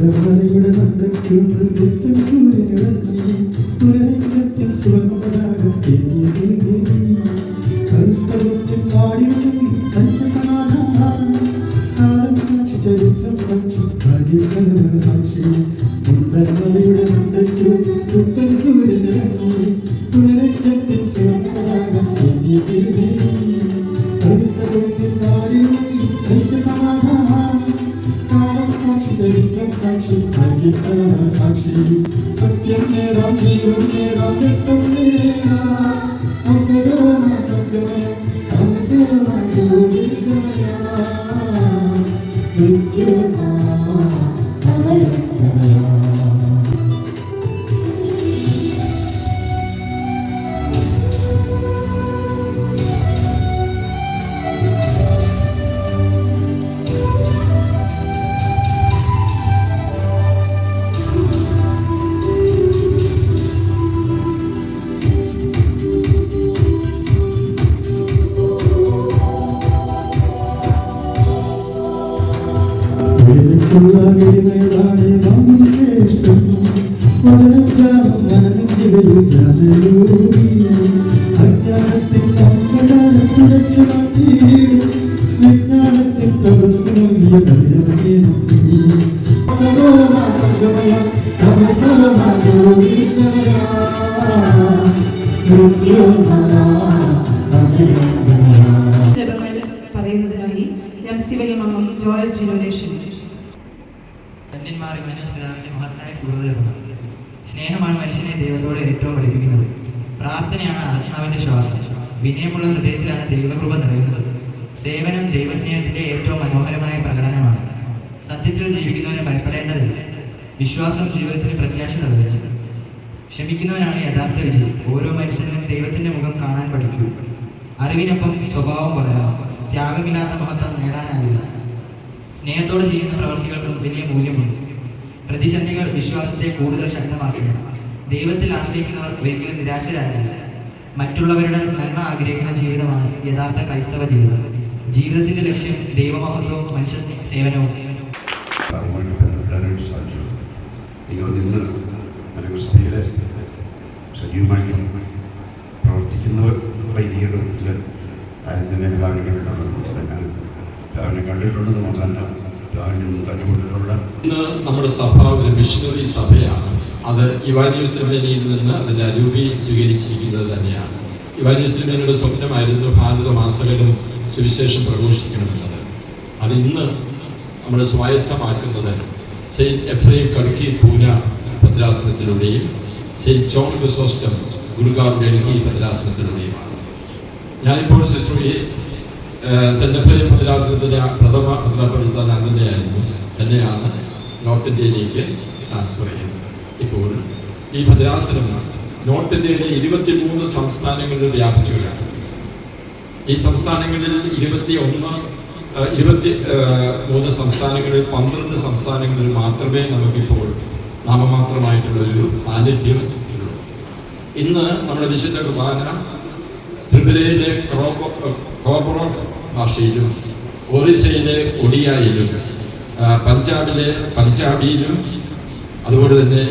മലയുടെ മണ്ടയ്ക്കൊന്ന് പുത്തൻ സൂര്യനിറങ്ങി പുരരംഗത്തിൽ സുവർണതാകത്തെ കറുത്തവത്തിൽ കാടിയുണ്ടെങ്കിൽ കണ്ട സമാധാനം കാലം സാക്ഷി ചരിത്രം സാക്ഷി കാര്യങ്ങൾ സാക്ഷി മലയുടെ മണ്ടയ്ക്കൊന്ന് പുത്തൻ സൂര്യനിറങ്ങി പുരരംഗത്തിൽ സുവർണതാകത്തെ കറുത്തവത്തിൽ കാടിയുണ്ടെങ്കിൽ കണ്ട സമാധാനം സാക്ഷി ചരിത്രം സാക്ഷി ഭാഗ്യകല സാക്ഷി സത്യം നേടാം ജീവൻ നേടാം രക്തം നേടാം അസകല സത്യമയ ഹംസന ജ്യോതിർഗമയ മൃത്യുമാ അമരഗമയ. പറയുന്നതിനായി ഞാൻ ശിവയമാമം ജോയൽ ജിനോലേഷൻ. മഹത്തായ സുഹൃത്തുക്കൾ, സ്നേഹമാണ് മനുഷ്യനെ ദൈവത്തോട് ഏറ്റവും പഠിപ്പിക്കുന്നത്. പ്രാർത്ഥനയാണ് ആത്മാവിന്റെ ശ്വാസം. വിനയമുള്ള ഹൃദയത്തിലാണ് ദൈവകൃപ നിറയുന്നത്. സേവനം ദൈവസ്നേഹത്തിന്റെ ഏറ്റവും മനോഹരമായ പ്രകടനമാണ്. സത്യത്തിൽ ജീവിക്കുന്നവനെ ഭയപ്പെടേണ്ടതില്ല. വിശ്വാസം ജീവിതത്തിന് പ്രത്യാശ നൽകുന്നത്. ക്ഷമിക്കുന്നവനാണ് യഥാർത്ഥ വിജയം. ഓരോ മനുഷ്യനും ദൈവത്തിന്റെ മുഖം കാണാൻ പഠിക്കൂ. അറിവിനൊപ്പം സ്വഭാവം വളരാം. ത്യാഗമില്ലാത്ത മഹത്വം നേടാനാവില്ല. സ്നേഹത്തോടെ ചെയ്യുന്ന പ്രവൃത്തികൾക്കും വലിയ മൂല്യമുണ്ട്. പ്രതിസന്ധികൾ വിശ്വാസത്തെ കൂടുതൽ ശക്തമാക്കുന്നു. ദൈവത്തിൽ ആശ്രയിക്കുന്നവർ ഒരിക്കലും നിരാശരാകില്ല. മറ്റുള്ളവരുടെ നന്മ ആഗ്രഹിക്കുന്ന ജീവിതമാണ് യഥാർത്ഥ ക്രൈസ്തവ ജീവിതം. ജീവിതത്തിന്റെ ലക്ഷ്യം ദൈവമഹത്വവും മനുഷ്യ സേവനവും. സഭയിലെ സജീവമായിട്ട് പ്രവർത്തിക്കുന്നവർ വൈദിക രൂപത്തിൽ ആരും തന്നെ പിതാവിനെ കണ്ടിട്ടുണ്ടെന്ന് മാത്രമല്ല പിതാവിനെ തന്നെ കൊണ്ടിട്ടുള്ള. ഇന്ന് നമ്മുടെ സഭ ഒരു മിഷണറി സഭയാണ്. അത് ഇവാനിയോസ് തിരുമേനിയിൽ നിന്ന് അതിൻ്റെ അരൂപി സ്വീകരിച്ചിരിക്കുന്നത് തന്നെയാണ്. ഇവാനിയോസ് തിരുമേനിയുടെ സ്വപ്നമായിരുന്നു ഭാരതമാസകലം സുവിശേഷം പ്രഘോഷിക്കണമെന്നത്. അത് ഇന്ന് നമ്മൾ സ്വായത്തമാക്കുന്നത് സെയിൻറ്റ് എഫ്രൈം കടുക്കി പൂന ഭദ്രാസനത്തിലൂടെയും saint John Chrysostom Gurgaon Delhi ഭദ്രാസനത്തിലൂടെയുമാണ്. ഞാനിപ്പോൾ സെൻറ്റ് എഫ്രൈം ഭദ്രാസനത്തിൻ്റെ പ്രഥമ മെത്രാപ്പൊലീത്ത തന്നെയാണ് നോർത്ത് ഇന്ത്യയിലേക്ക് ട്രാൻസ്ഫർ ചെയ്യുന്നത്. ഇപ്പോൾ ഈ ഭദ്രാസനം നോർത്ത് ഇന്ത്യയിലെ 23 സംസ്ഥാനങ്ങളിൽ വ്യാപിച്ചുകയാണ്. ഈ സംസ്ഥാനങ്ങളിൽ 23 സംസ്ഥാനങ്ങളിൽ 12 സംസ്ഥാനങ്ങളിൽ മാത്രമേ നമുക്കിപ്പോൾ നാമമാത്രമായിട്ടുള്ളൊരു സാന്നിധ്യം ഉള്ളൂ. ഇന്ന് നമ്മുടെ വിശുദ്ധ കുർബാന ത്രിപുരയിലെ കോർബറോട്ട് ഭാഷയിലും ഒറീസയിലെ ഒഡിയയിലും പഞ്ചാബിലെ പഞ്ചാബിയിലും അതുപോലെ തന്നെ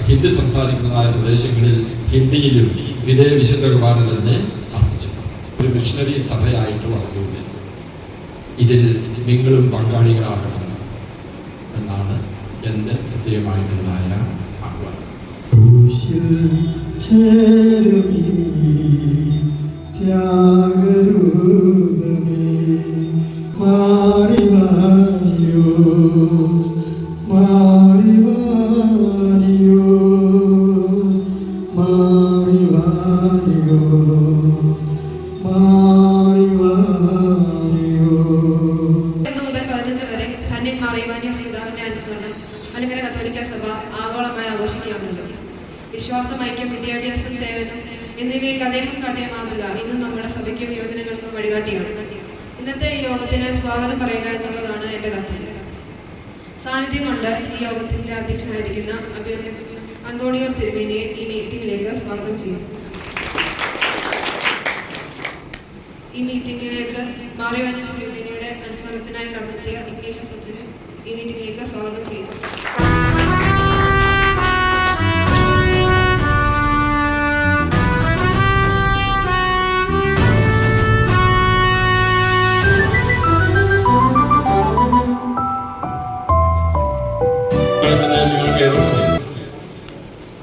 ഹിന്ദി സംസാരിക്കുന്നതായ പ്രദേശങ്ങളിൽ ഹിന്ദിയിലും ഇതേ വിശുദ്ധ കുർബാന തന്നെ അർപ്പിച്ചു. ഒരു മിഷണറി സഭയായിട്ട് വളർന്നുകൊണ്ട് ഇതിൽ നിങ്ങളും പങ്കാളികളാകണം എന്നാണ് എൻ്റെ പ്രത്യേകമായിട്ടുള്ളതായ ആഹ്വാനം. വിശ്വാസം, ഐക്യം, വിദ്യാഭ്യാസം, സേവനം എന്നിവയിൽ അദ്ദേഹം കാട്ടിയ മാതൃക ഇന്നും നമ്മുടെ സഭയ്ക്കും യുവജനങ്ങൾക്കും വഴികാട്ടിയാണ്. ഇന്നത്തെ ഈ യോഗത്തിന് സ്വാഗതം പറയുക എന്നുള്ളതാണ് എൻ്റെ കർത്തവ്യം. സാന്നിധ്യം കൊണ്ട് ഈ യോഗത്തിന്റെ അധ്യക്ഷനായിരിക്കുന്ന അഭിനന്ദൻ അന്തോണിയോസ് തിരുമേനിയെ ഈ മീറ്റിംഗിലേക്ക് സ്വാഗതം ചെയ്യും. ഈ മീറ്റിംഗിലേക്ക് മാറി ഇവാനിയോസ് തിരുമേനിയുടെ അനുസ്മരണത്തിനായി കടന്നെത്തിയ ഇഗ്നേഷ്യസ് അച്ഛനും ഈ മീറ്റിംഗിലേക്ക് സ്വാഗതം ചെയ്യുന്നു.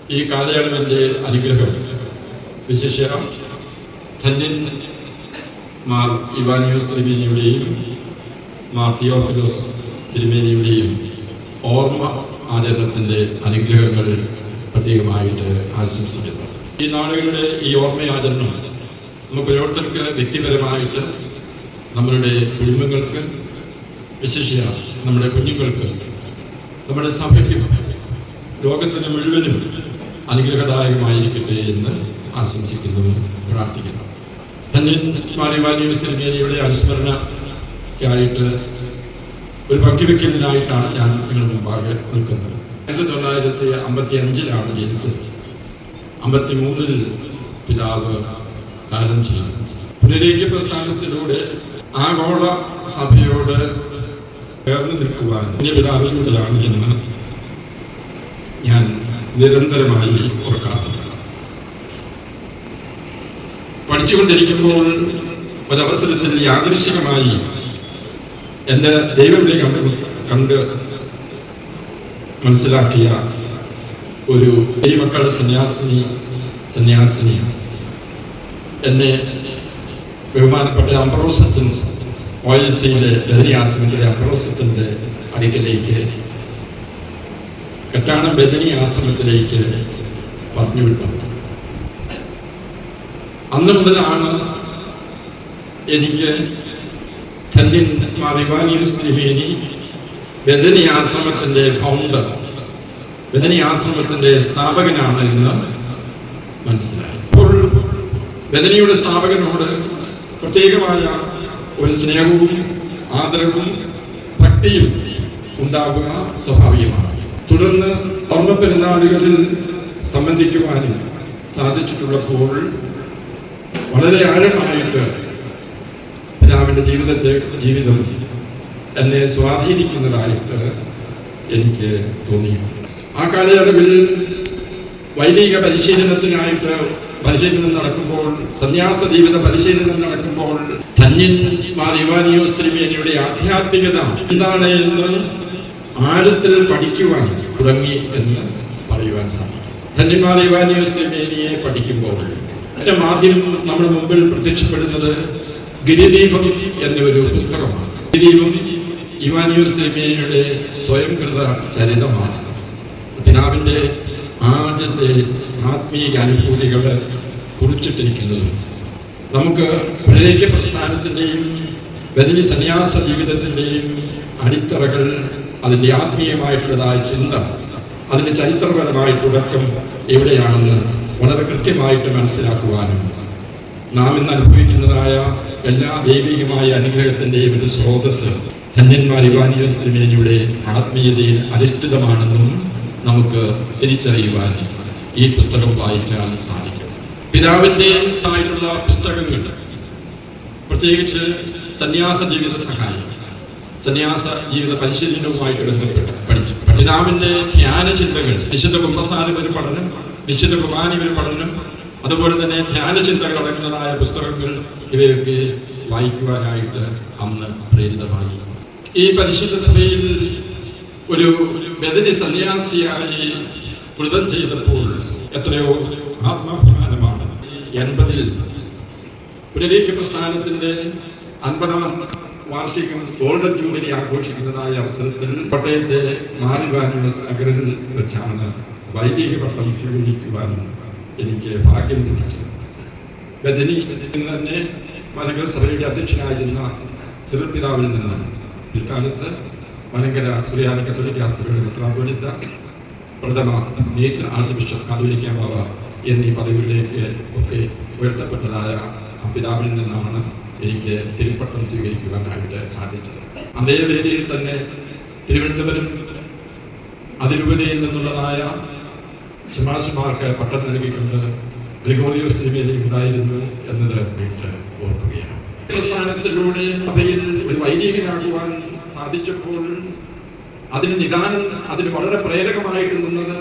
ഈ കാലയളവിൻ്റെ അനുഗ്രഹം വിശേഷ ധന്യൻ മാർ ഇവാനിയോസ് തിരുമേനിയുടെയും മാർ തിയോഫിലോസ് തിരുമേനിയുടെയും ഓർമ്മ ആചരണത്തിൻ്റെ അനുഗ്രഹങ്ങൾ പ്രത്യേകമായിട്ട് ആശംസിക്കുന്നു. ഈ നാളുകളുടെ ഈ ഓർമ്മയാചരണം നമുക്ക് ഓരോരുത്തർക്ക് വ്യക്തിപരമായിട്ട്, നമ്മളുടെ കുടുംബങ്ങൾക്ക്, വിശേഷിയ നമ്മുടെ കുഞ്ഞുങ്ങൾക്ക്, നമ്മുടെ സഭയ്ക്കും ലോകത്തിന് മുഴുവനും അനുഗ്രഹദായകമായിരിക്കട്ടെ എന്ന് ആശംസിക്കുന്നു, പ്രാർത്ഥിക്കുന്നു. ധന്യൻ മാർ ഇവാനിയോസ് തിരുമേനിയുടെ അനുസ്മരണയ്ക്കായിട്ട് ഒരു പങ്കുവെക്കലിനായിട്ടാണ് ഞാൻ നിങ്ങളുടെ മുമ്പാകെ നിൽക്കുന്നത്. 1955 ജനിച്ചത്. 53 പിതാവ് കാലം ചെയ്തു. പുനരേക്യ പ്രസ്ഥാനത്തിലൂടെ ആഗോള സഭയോട് ചേർന്ന് നിൽക്കുവാൻ പിതാവിലൂടെയാണ് എന്ന് ഞാൻ നിരന്തരമായി ഓർക്കാറുണ്ട്. പഠിച്ചുകൊണ്ടിരിക്കുമ്പോൾ ഒരവസരത്തിൽ യാദൃശ്ചികമായി എൻ്റെ ദൈവത്തെ കണ്ട് മനസ്സിലാക്കിയ ഒരു ദൈവമക്കൾ സന്യാസിനി എന്നെ ബഹുമാനപ്പെട്ട അംബ്രോസത്തിൻ OLCയിലെ ബദനി അംബ്രോസത്തിൻ്റെ അടുക്കലേക്ക്, കറ്റാണം ബദനി ആശ്രമത്തിലേക്ക് പറഞ്ഞുവിട്ടു. അന്ന് മുതലാണ് എനിക്ക് ധന്യൻ മാർ ഇവാനിയോസ് തിരുമേനി ബദനി ആശ്രമത്തിൻ്റെ ഫൗണ്ടർ, ബദനി ആശ്രമത്തിൻ്റെ സ്ഥാപകനാണ് എന്ന് മനസ്സിലായി. അപ്പോൾ ബദനിയുടെ സ്ഥാപകനോട് പ്രത്യേകമായ ഒരു സ്നേഹവും ആദരവും ഭക്തിയും ഉണ്ടാവുക സ്വാഭാവികമാണ്. തുടർന്ന് ഓർമ്മ പെരുന്നാളുകളിൽ സംബന്ധിക്കുവാനും സാധിച്ചിട്ടുള്ളപ്പോൾ വളരെ ആഴമായിട്ട് പിതാവിൻ്റെ ജീവിതം എന്നെ സ്വാധീനിക്കുന്നതായിട്ട് എനിക്ക് തോന്നി. ആ കാലയളവിൽ വൈദിക പരിശീലനത്തിനായിട്ട് പരിശീലനം നടക്കുമ്പോൾ, സന്യാസ ജീവിത പരിശീലനം നടക്കുമ്പോൾ ധന്യൻ മാർ ഇവാനിയോസ് തിരുമേനിയുടെ ആധ്യാത്മികത എന്താണ് എന്ന് ആഴത്തിൽ പഠിക്കുവാൻ തുടങ്ങി എന്ന് പറയുവാൻ സാധിക്കും. ധന്യൻ മാർ ഇവാനിയോസ് തിരുമേനിയെ പഠിക്കുമ്പോൾ ഏറ്റവും ആദ്യം നമ്മുടെ മുമ്പിൽ പ്രത്യക്ഷപ്പെടുന്നത് ഗിരിദീപം എന്നൊരു പുസ്തകമാണ്. ഗിരിദീപം ഇവാനിയോസ് തിരുമേനിയുടെ സ്വയംകൃത ചരിതമാണ്. പിതാവിൻ്റെ ആദ്യത്തെ ആത്മീയ അനുഭൂതികൾ കുറിച്ചിട്ടിരിക്കുന്നതും നമുക്ക് പുനരേക്യ പ്രസ്ഥാനത്തിൻ്റെയും ബദനി സന്യാസ ജീവിതത്തിൻ്റെയും അടിത്തറകൾ, അതിൻ്റെ ആത്മീയമായിട്ടുള്ളതായ ചിന്ത, അതിൻ്റെ ചരിത്രപരമായ തുടക്കം എവിടെയാണെന്ന് വളരെ കൃത്യമായിട്ട് മനസ്സിലാക്കുവാനും നാം ഇന്ന് അനുഭവിക്കുന്നതായ എല്ലാ ദൈവികമായ അനുഗ്രഹത്തിൻ്റെയും ഒരു സ്രോതസ് ധന്യന്മാർ ഇവാനിയോസ് തിരുമേനിയുടെ ആത്മീയതയിൽ അധിഷ്ഠിതമാണെന്നും നമുക്ക് തിരിച്ചറിയുവാൻ ഈ പുസ്തകം വായിച്ചാൽ സാധിക്കും. പിതാവിൻ്റെ ആയിട്ടുള്ള പുസ്തകങ്ങൾ, പ്രത്യേകിച്ച് സന്യാസ ജീവിത സഹായം, സന്യാസ ജീവിത പരിശീലനവുമായിട്ട് ബന്ധപ്പെട്ട് പഠിച്ചു. പിതാവിൻ്റെ ധ്യാന ചിന്തകൾ, വിശുദ്ധ കുമ്പസാരം ഒരു പഠനം, വിശുദ്ധ കുർബാന ഒരു പഠനം, അതുപോലെ തന്നെ ധ്യാന ചിന്തകൾ അടങ്ങുന്നതായ പുസ്തകങ്ങൾ, ഇവയൊക്കെ വായിക്കുവാനായിട്ട് അന്ന് പ്രേരിതമായി. ഈ പരിശുദ്ധ സഭയിൽ ഒരു ബദനി സന്യാസിയായി വ്രതം ചെയ്തപ്പോൾ എത്രയോ ആത്മാഭിമാനമാണ്. 80 പുനരേക്യ പ്രസ്ഥാനത്തിൻ്റെ 50ാം വാർഷികം ഗോൾഡൻ ജൂബിലി ആഘോഷിക്കുന്നതായ അവസരത്തിൽ കോട്ടയത്തെ മാർ ഇവാനിയോസ് നഗറിൽ വെച്ചാണ് വൈദിക പട്ടം സ്വീകരിക്കുവാൻ എനിക്ക് ഭാഗ്യം ലഭിച്ചത്. ബദനി തന്നെ മലങ്കര സഭയുടെ അധ്യക്ഷനായിരുന്ന സിറിൽ പിതാവിൽ നിന്ന് പിൽക്കാലത്ത് മലങ്കര സുറിയാനി കത്തോലിക്ക സഭയുടെ മെത്രാപ്പോലീത്ത, പ്രഥമ മേജർ ആർച്ച് ബിഷപ്പ് കാതോലിക്ക ബാവ എന്നീ പദവികളിലേക്ക് ഒക്കെ ഉയർത്തപ്പെട്ടതായ പിതാവിൽ നിന്നാണ് എനിക്ക് തിരുപ്പട്ടം സ്വീകരിക്കുവാനായിട്ട് സാധിച്ചത്. അതേ വേദിയിൽ തന്നെ തിരുവനന്തപുരം അതിരൂപതയിൽ നിന്നുള്ളതായ ശമാശമാർക്ക് പട്ടം നൽകിക്കൊണ്ട് ഗ്രിഗോറിയോസ് തിരുമേനി ഉണ്ടായിരുന്നു എന്നത് ഓർക്കുകയാണ്. പ്രസ്ഥാനത്തിലൂടെ സഭയിൽ ഒരു വൈദികനാകുവാൻ സാധിച്ചപ്പോൾ അതിന് നിദാനം, അതിന് വളരെ പ്രേരകമായിട്ട് നിന്നത്,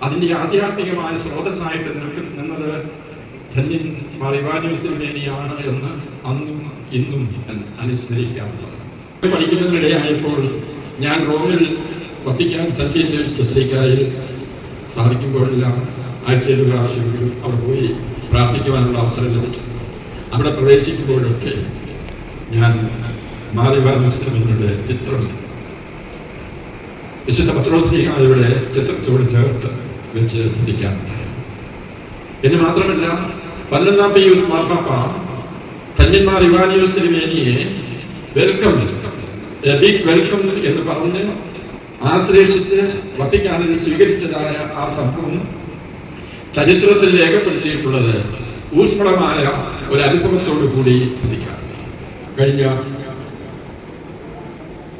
അതിൻ്റെ ആധ്യാത്മികമായ സ്രോതസ്സായിട്ട് നിന്നത് ധന്യൻ മാർ ഇവാനിയോസ് തിരുമേനിയാണ് എന്ന് അന്നും ഇന്നും അനുസ്മരിക്കാറുള്ളത്. പഠിക്കുന്നതിനിടെയായപ്പോൾ ഞാൻ റോമിൽ വത്തിക്കാൻ സെന്റ് പീറ്റേഴ്സ് ബസിലിക്കയിൽ സാധിക്കുമ്പോഴെല്ലാം ആഴ്ചയിൽ ഒരു പ്രാവശ്യമെങ്കിലും അവിടെ പോയി പ്രാർത്ഥിക്കുവാനുള്ള അവസരം ലഭിച്ചു. അവിടെ പ്രവേശിക്കുമ്പോഴൊക്കെ ഞാൻ മാർ ഇവാനിയോസ് തിരുമേനിയുടെ ചിത്രം വിശുദ്ധ പത്രോസ്ലീഹായുടെ ചിത്രത്തോട് ചേർത്ത് വെച്ച് ചിന്തിക്കാറുണ്ടായിരുന്നു. എന്ന് മാത്രമല്ല, 11-ാം പീയൂസ് മാർപ്പാപ്പ ധന്യൻ മാർ ഇവാനിയോസ് തിരുമേനിയെ വെൽക്കം എന്ന് പറഞ്ഞ് ആശ്ലേഷിച്ച് വത്തിക്കാനിൽ സ്വീകരിച്ചതായ ആ സംഭവം ചരിത്രത്തിൽ രേഖപ്പെടുത്തിയിട്ടുള്ളത് ഊഷ്മളമായ ഒരു അനുഭവത്തോടു കൂടി ചിന്തിക്കാം. കഴിഞ്ഞ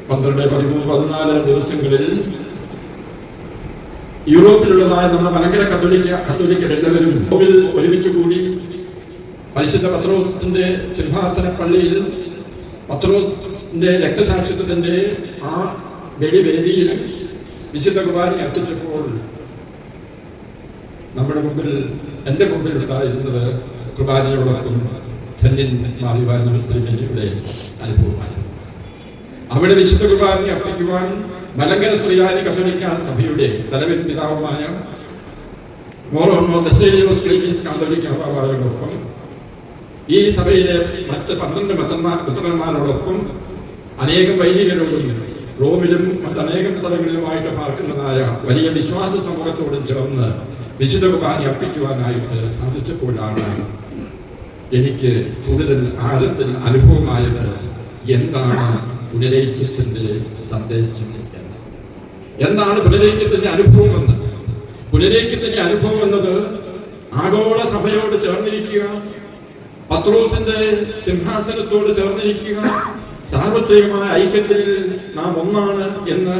12, 13, 14 ദിവസങ്ങളിൽ യൂറോപ്പിലുള്ളതായ നമ്മുടെ മലങ്കര കത്തോലിക്കരെല്ലാവരും റോമിൽ ഒരുമിച്ച് കൂടി പരിശുദ്ധ പത്രോസിന്റെ സിംഹാസന പള്ളിയിൽ പത്രോസിന്റെ രക്തസാക്ഷിത്വത്തിന്റെ ആ വെടിവേദിയിൽ വിശുദ്ധ കുർബാന അർപ്പിച്ചപ്പോൾ നമ്മുടെ മുമ്പിൽ, എൻ്റെ മുമ്പിൽ ഉണ്ടായിരുന്നത് കുർബാനയോടൊപ്പം ധന്യൻ മാർ ഇവാനിയോസ് തിരുമേനിയുടെ അനുഭവമായിരുന്നു. അവിടെ വിശുദ്ധ കുർബാന അർപ്പിക്കുവാൻ മലങ്കര സുറിയാനി കത്തോലിക്ക സഭയുടെ തലവൻ പിതാവുമായ മോറോമോ ബസേലിയോസ് ക്ലീമീസ് കാതോലിക്ക ബാബായോടൊപ്പം ഈ സഭയിലെ മറ്റ് 12 മെത്രന്മാരോടൊപ്പം അനേകം വൈദികരോടും റോമിലും മറ്റനേകം സ്ഥലങ്ങളിലുമായിട്ട് പാർക്കുന്നതായ വലിയ വിശ്വാസ സമൂഹത്തോടും ചേർന്ന് വിശുദ്ധ കുർബാന അർപ്പിക്കുവാനായിട്ട് സാധിച്ചപ്പോഴാണ് എനിക്ക് കൂടുതൽ ആഴത്തിൽ അനുഭവമായത് എന്താണ് പുനരൈക്യത്തിന്റെ സന്ദേശം, എന്താണ് പുനരൈക്യത്തിന്റെ അനുഭവം എന്ന്. പുനരൈക്യത്തിന്റെ അനുഭവം എന്നത് ആഗോള സഭയോട് ചേർന്നിരിക്കുക, പത്രോസിന്റെ സിംഹാസനത്തോട് ചേർന്നിരിക്കുക, സാർവത്രികമായ ഐക്യത്തിൽ നാം ഒന്നാണ് എന്ന്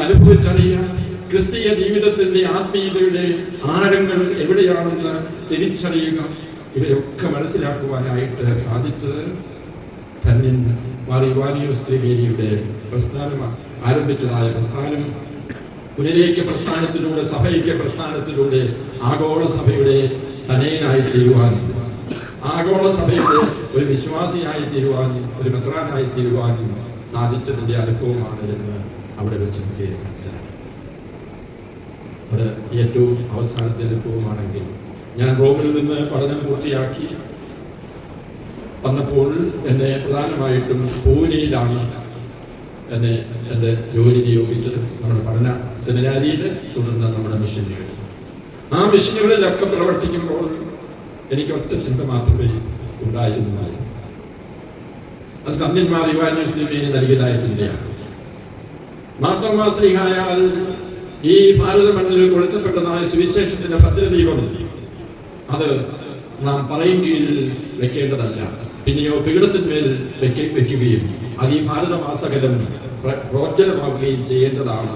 അനുഭവിച്ചറിയുക, ക്രിസ്തീയ ജീവിതത്തിന്റെ ആത്മീയതയുടെ ആഴങ്ങൾ എവിടെയാണെന്ന് തിരിച്ചറിയുക, ഇവയൊക്കെ മനസ്സിലാക്കുവാനായിട്ട് സാധിച്ചത് ധന്യൻ മാർ ഇവാനിയോസ് തിരുമേനിയുടെ ആരംഭിച്ചതായ പ്രസ്ഥാനം പുനരൈക്യ പ്രസ്ഥാനത്തിലൂടെ, സഭൈക്യ പ്രസ്ഥാനത്തിലൂടെ ആഗോള സഭയുടെ തനയനായി തീരുവാനും, ആഗോള സഭയുടെ ഒരു വിശ്വാസിയായി തീരുവാനും, ഒരു മെത്രാനായി തീരുവാനും സാധിച്ചതിന്റെ അനുഭവമാണ് എന്ന് അവിടെ വെച്ച് എനിക്ക് മനസ്സിലാക്കി. അത് ഏറ്റവും അവസാനത്തെ അനുഭവമാണെങ്കിൽ, ഞാൻ റോമിൽ നിന്ന് പഠനം പൂർത്തിയാക്കി വന്നപ്പോൾ എന്നെ പ്രധാനമായിട്ടും പൂനെയിലാണ് എൻ്റെ ജോലി നിയോഗിച്ചത്. നമ്മുടെ പഠന സെമിനാരിയിൽ, തുടർന്ന് നമ്മുടെ മിഷനുകൾ. ആ മിഷനുകളിലൊക്കെ പ്രവർത്തിക്കുമ്പോൾ എനിക്ക് ഒറ്റ ചിന്ത മാത്രമേ ഉണ്ടായിരുന്നുള്ളൂ. അത് ധന്യൻ മാർ ഇവാനിയോസ് തിരുമേനി നൽകിയതായ ചിന്തയാണ്. മാർത്തോമാ ശ്ലീഹായാൽ ഈ ഭാരത മണ്ണിൽ കൊളുത്തപ്പെട്ടതായ സുവിശേഷത്തിന്റെ ഭദ്രദീപം അത് നാം പറയും കീഴിൽ വെക്കേണ്ടതല്ല, പിന്നെയോ പീഠത്തിന്മേൽ വെക്കുകയും അത് ഈ ഭാരതമാസകലം പ്രോജ്വലമാക്കുകയും ചെയ്യേണ്ടതാണ്.